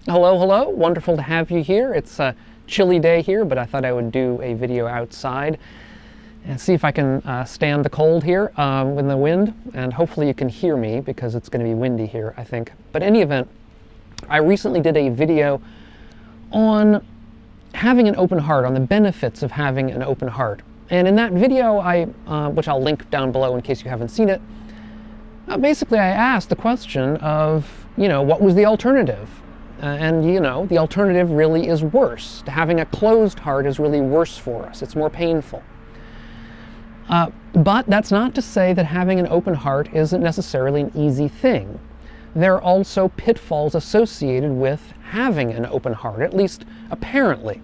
Hello, hello. Wonderful to have you here. It's a chilly day here, but I thought I would do a video outside and see if I can stand the cold here with the wind, and hopefully you can hear me because it's going to be windy here, I think. But in any event, I recently did a video on having an open heart, on the benefits of having an open heart. And in that video, which I'll link down below in case you haven't seen it, basically I asked the question of, what was the alternative? And the alternative really is worse. Having a closed heart is really worse for us. It's more painful. But that's not to say that having an open heart isn't necessarily an easy thing. There are also pitfalls associated with having an open heart, at least apparently.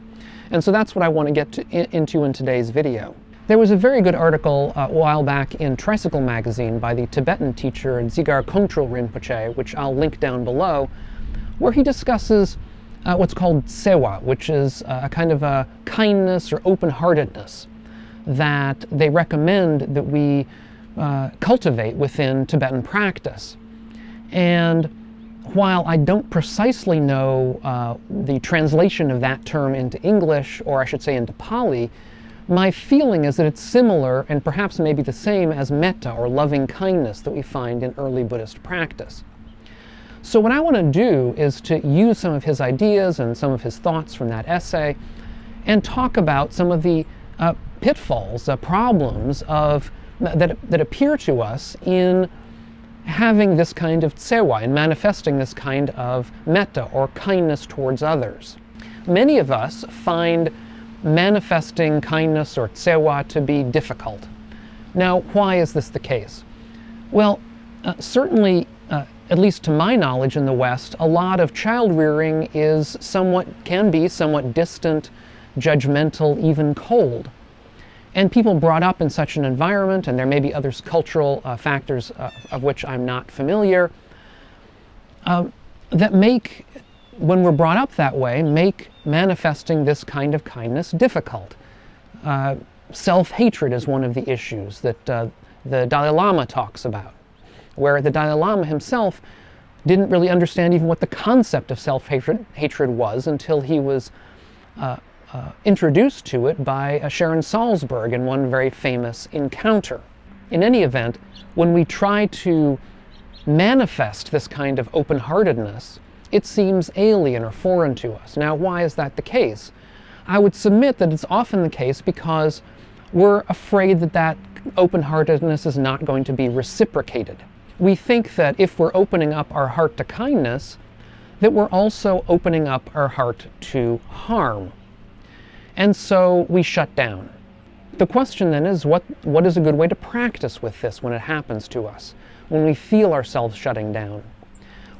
And so that's what I want to get into in today's video. There was a very good article a while back in Tricycle magazine by the Tibetan teacher Dzigar Kongtrul Rinpoche, which I'll link down below, where he discusses what's called sewa, which is a kind of a kindness or open-heartedness that they recommend that we cultivate within Tibetan practice. And while I don't precisely know the translation of that term into English, or I should say into Pali, my feeling is that it's similar and perhaps maybe the same as metta, or loving kindness, that we find in early Buddhist practice. So what I want to do is to use some of his ideas and some of his thoughts from that essay and talk about some of the pitfalls, problems that appear to us in having this kind of tsewa, in manifesting this kind of metta, or kindness towards others. Many of us find manifesting kindness or tsewa to be difficult. Now, why is this the case? Well, certainly, at least to my knowledge in the West, a lot of child rearing can be somewhat distant, judgmental, even cold. And people brought up in such an environment, and there may be other cultural factors of which I'm not familiar, that make, when we're brought up that way, make manifesting this kind of kindness difficult. Self-hatred is one of the issues that the Dalai Lama talks about, where the Dalai Lama himself didn't really understand even what the concept of self-hatred was until he was introduced to it by Sharon Salzberg in one very famous encounter. In any event, when we try to manifest this kind of open-heartedness, it seems alien or foreign to us. Now, why is that the case? I would submit that it's often the case because we're afraid that that open-heartedness is not going to be reciprocated. We think that if we're opening up our heart to kindness, that we're also opening up our heart to harm. And so we shut down. The question then is, what is a good way to practice with this when it happens to us, when we feel ourselves shutting down?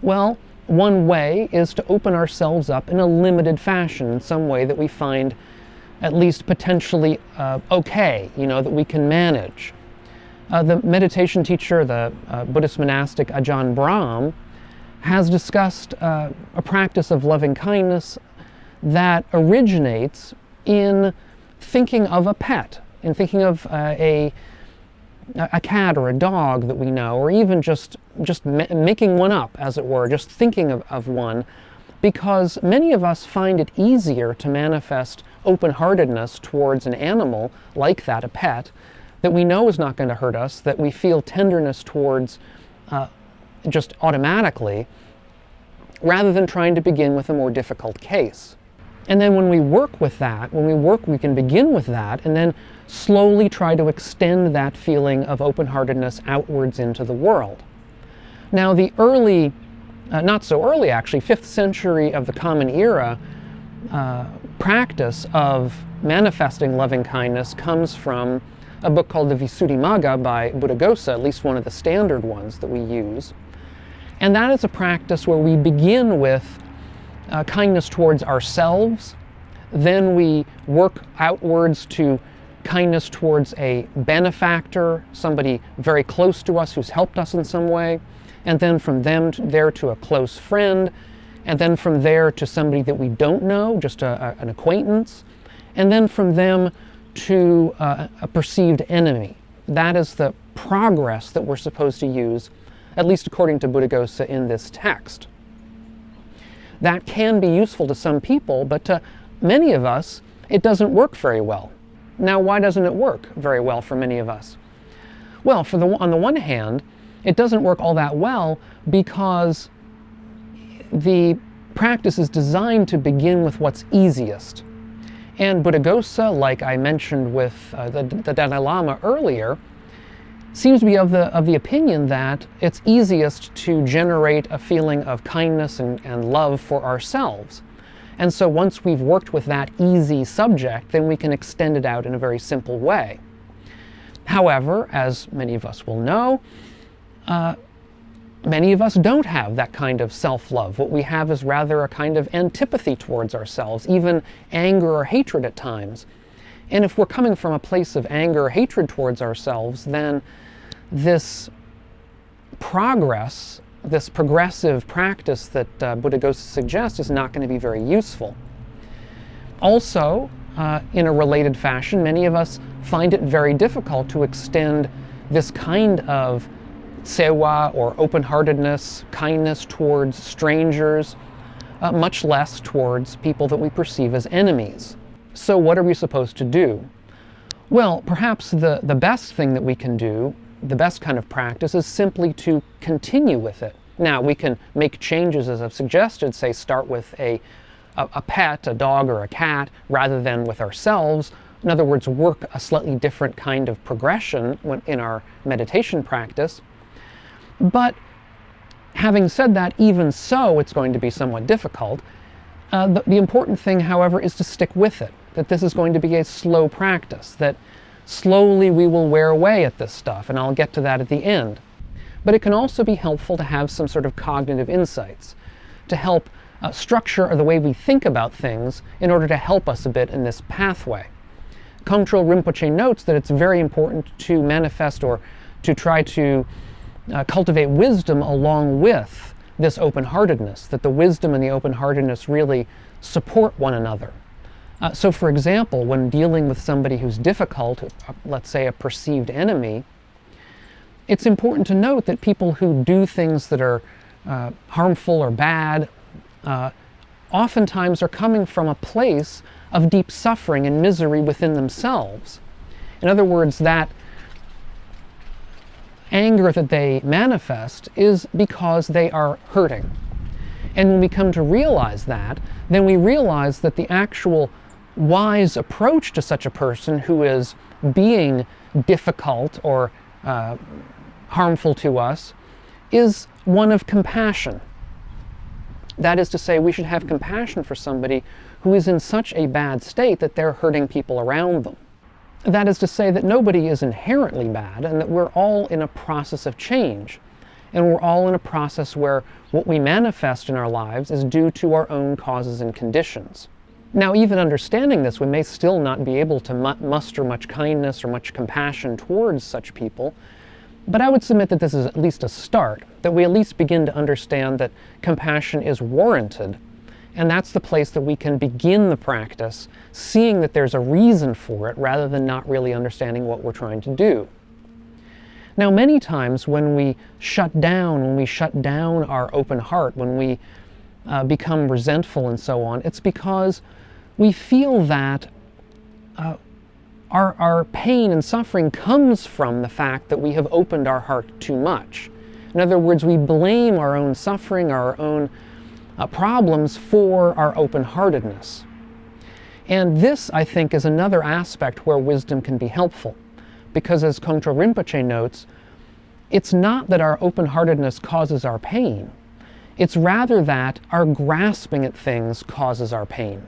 Well, one way is to open ourselves up in a limited fashion, in some way that we find at least potentially okay, that we can manage. The meditation teacher, the Buddhist monastic Ajahn Brahm, has discussed a practice of loving kindness that originates in thinking of a pet, in thinking of a cat or a dog that we know, or even just making one up, as it were, just thinking of one, because many of us find it easier to manifest open-heartedness towards an animal like that, a pet, that we know is not going to hurt us, that we feel tenderness towards just automatically, rather than trying to begin with a more difficult case. And then when we work with that, we can begin with that and then slowly try to extend that feeling of open-heartedness outwards into the world. Now, the early, not so early actually, 5th century of the Common Era practice of manifesting loving kindness comes from a book called the Visuddhimagga by Buddhaghosa, at least one of the standard ones that we use. And that is a practice where we begin with kindness towards ourselves, then we work outwards to kindness towards a benefactor, somebody very close to us who's helped us in some way, and then from there to a close friend, and then from there to somebody that we don't know, just an acquaintance, and then from them to a perceived enemy. That is the progress that we're supposed to use, at least according to Buddhaghosa in this text. that can be useful to some people, but to many of us, it doesn't work very well. Now, why doesn't it work very well for many of us? Well, on the one hand, it doesn't work all that well because the practice is designed to begin with what's easiest. And Buddhaghosa, like I mentioned with the Dalai Lama earlier, seems to be of the opinion that it's easiest to generate a feeling of kindness and love for ourselves. And so once we've worked with that easy subject, then we can extend it out in a very simple way. However, as many of us will know, many of us don't have that kind of self-love. What we have is rather a kind of antipathy towards ourselves, even anger or hatred at times. And if we're coming from a place of anger or hatred towards ourselves, then this progress, this progressive practice that Buddhaghosa suggests is not going to be very useful. Also, in a related fashion, many of us find it very difficult to extend this kind of sewa, or open-heartedness, kindness towards strangers, much less towards people that we perceive as enemies. So what are we supposed to do? Well, perhaps the best thing that we can do, the best kind of practice, is simply to continue with it. Now, we can make changes, as I've suggested, say start with a pet, a dog or a cat, rather than with ourselves. In other words, work a slightly different kind of progression in our meditation practice. But having said that, even so, it's going to be somewhat difficult. The important thing, however, is to stick with it, that this is going to be a slow practice, that slowly we will wear away at this stuff, and I'll get to that at the end. But it can also be helpful to have some sort of cognitive insights, to help structure the way we think about things in order to help us a bit in this pathway. Kongtrul Rinpoche notes that it's very important to manifest or to try to cultivate wisdom along with this open-heartedness, that the wisdom and the open-heartedness really support one another. So for example, when dealing with somebody who's difficult, let's say a perceived enemy, it's important to note that people who do things that are harmful or bad oftentimes are coming from a place of deep suffering and misery within themselves. In other words, that anger that they manifest is because they are hurting. And when we come to realize that, then we realize that the actual wise approach to such a person who is being difficult or harmful to us is one of compassion. That is to say, we should have compassion for somebody who is in such a bad state that they're hurting people around them. That is to say that nobody is inherently bad, and that we're all in a process of change. And we're all in a process where what we manifest in our lives is due to our own causes and conditions. Now, even understanding this, we may still not be able to muster much kindness or much compassion towards such people, but I would submit that this is at least a start, that we at least begin to understand that compassion is warranted. And that's the place that we can begin the practice, seeing that there's a reason for it rather than not really understanding what we're trying to do. Now, many times when we shut down our open heart, when we become resentful and so on, it's because we feel that our pain and suffering comes from the fact that we have opened our heart too much. In other words, we blame our own suffering, our own problems for our open-heartedness. And this, I think, is another aspect where wisdom can be helpful. Because as Kongtrul Rinpoche notes, it's not that our open-heartedness causes our pain. It's rather that our grasping at things causes our pain.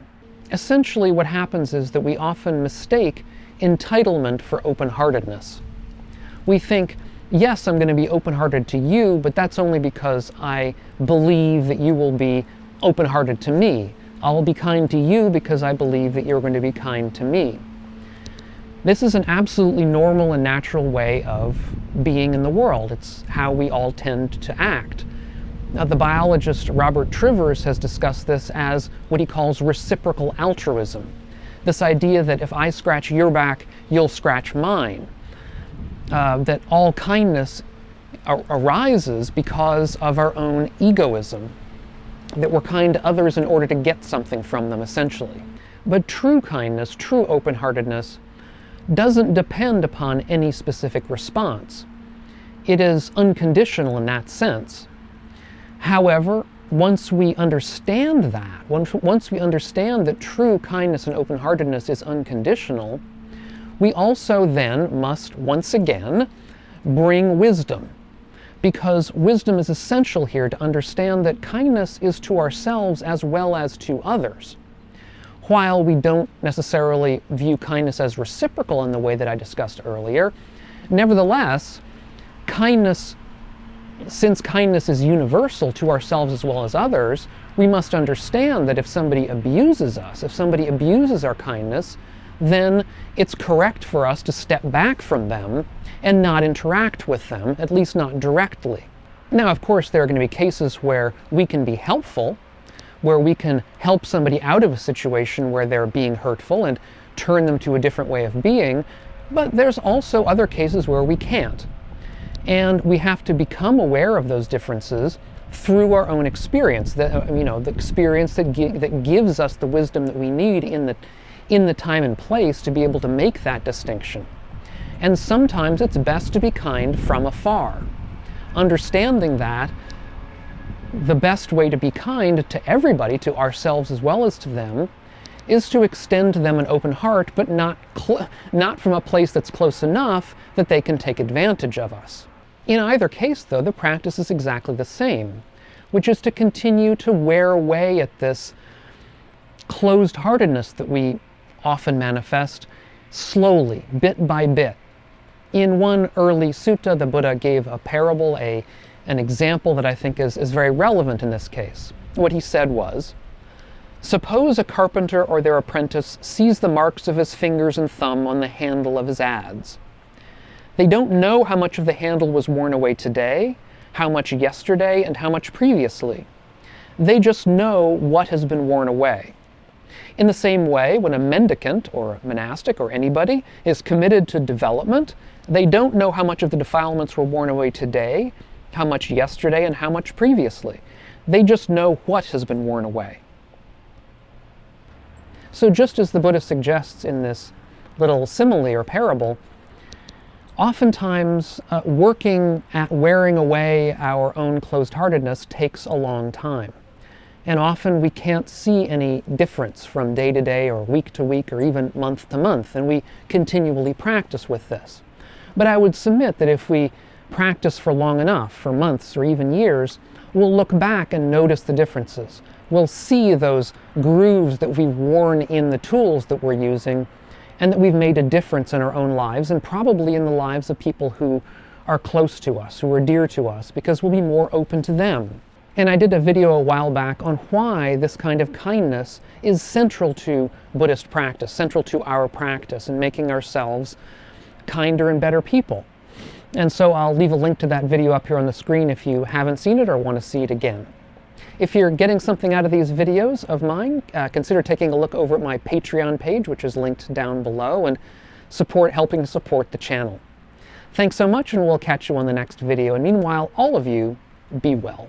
Essentially, what happens is that we often mistake entitlement for open-heartedness. We think, yes, I'm going to be open-hearted to you, but that's only because I believe that you will be open-hearted to me. I'll be kind to you because I believe that you're going to be kind to me. This is an absolutely normal and natural way of being in the world. It's how we all tend to act. Now, the biologist Robert Trivers has discussed this as what he calls reciprocal altruism. This idea that if I scratch your back, you'll scratch mine. That all kindness arises because of our own egoism. that we're kind to others in order to get something from them, essentially. But true kindness, true open-heartedness, doesn't depend upon any specific response. It is unconditional in that sense. However, once we understand that, once we understand that true kindness and open-heartedness is unconditional, we also then must, once again, bring wisdom. Because wisdom is essential here to understand that kindness is to ourselves as well as to others. While we don't necessarily view kindness as reciprocal in the way that I discussed earlier, nevertheless, since kindness is universal to ourselves as well as others, we must understand that if somebody abuses us, if somebody abuses our kindness, then it's correct for us to step back from them and not interact with them, at least not directly. Now, of course, there are going to be cases where we can be helpful, where we can help somebody out of a situation where they're being hurtful and turn them to a different way of being, but there's also other cases where we can't. And we have to become aware of those differences through our own experience, the experience that gives us the wisdom that we need in the time and place to be able to make that distinction. And sometimes it's best to be kind from afar. Understanding that the best way to be kind to everybody, to ourselves as well as to them, is to extend to them an open heart, but not from a place that's close enough that they can take advantage of us. In either case, though, the practice is exactly the same, which is to continue to wear away at this closed-heartedness that we often manifest slowly, bit by bit. In one early sutta, the Buddha gave a parable, an example that I think is very relevant in this case. What he said was, "Suppose a carpenter or their apprentice sees the marks of his fingers and thumb on the handle of his adze. They don't know how much of the handle was worn away today, how much yesterday, and how much previously. They just know what has been worn away. In the same way, when a mendicant or a monastic or anybody is committed to development, they don't know how much of the defilements were worn away today, how much yesterday, and how much previously. They just know what has been worn away." So just as the Buddha suggests in this little simile or parable, oftentimes working at wearing away our own closed-heartedness takes a long time. And often we can't see any difference from day to day or week to week or even month to month, and we continually practice with this. But I would submit that if we practice for long enough, for months or even years, we'll look back and notice the differences. We'll see those grooves that we've worn in the tools that we're using, and that we've made a difference in our own lives and probably in the lives of people who are close to us, who are dear to us, because we'll be more open to them. And I did a video a while back on why this kind of kindness is central to Buddhist practice, central to our practice in making ourselves kinder and better people. And so I'll leave a link to that video up here on the screen if you haven't seen it or want to see it again. If you're getting something out of these videos of mine, consider taking a look over at my Patreon page, which is linked down below, and helping support the channel. Thanks so much, and we'll catch you on the next video. And meanwhile, all of you, be well.